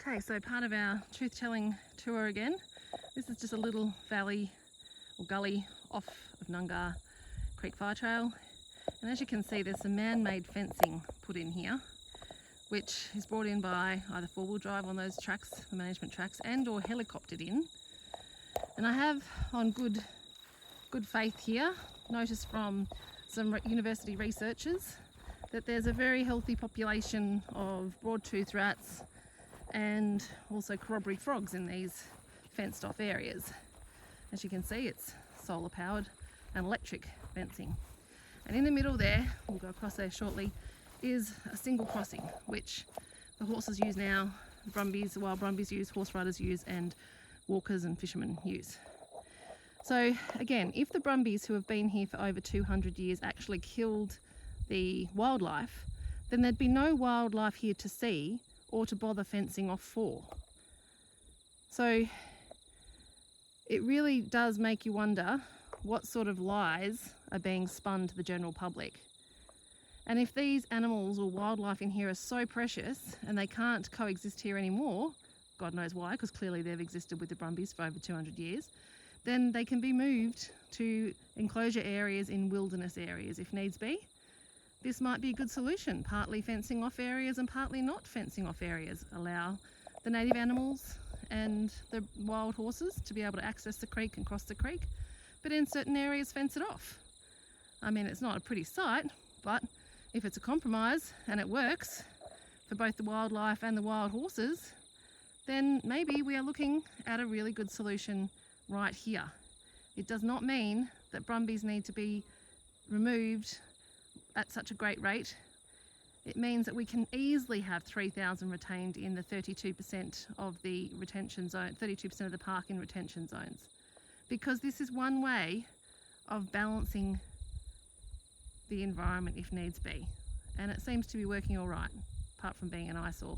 Okay, so part of our truth-telling tour again. This is just a little valley or gully off of Nungar Creek Fire Trail, and as you can see there's some man-made fencing put in here, which is brought in by either four-wheel drive on those tracks, the management tracks, and or helicoptered in. And I have, on good faith here, noticed from some university researchers that there's a very healthy population of broad-toothed rats and also corroboree frogs in these fenced off areas. As you can see, it's solar powered and electric fencing. And in the middle there, we'll go across there shortly, is a single crossing, which the horses use now, the brumbies, the wild brumbies use, horse riders use, and walkers and fishermen use. So again, if the brumbies who have been here for over 200 years actually killed the wildlife, then there'd be no wildlife here to see or to bother fencing off for. So it really does make you wonder what sort of lies are being spun to the general public. And if these animals or wildlife in here are so precious and they can't coexist here anymore, God knows why, because clearly they've existed with the brumbies for over 200 years, then they can be moved to enclosure areas in wilderness areas if needs be. This might be a good solution, partly fencing off areas and partly not fencing off areas. Allow the native animals and the wild horses to be able to access the creek and cross the creek, but in certain areas fence it off. I mean, it's not a pretty sight, but if it's a compromise and it works for both the wildlife and the wild horses, then maybe we are looking at a really good solution right here. It does not mean that brumbies need to be removed at such a great rate. It means that we can easily have 3,000 retained in the 32% of the retention zone, 32% of the park in retention zones, because this is one way of balancing the environment if needs be, and it seems to be working all right, apart from being an eyesore.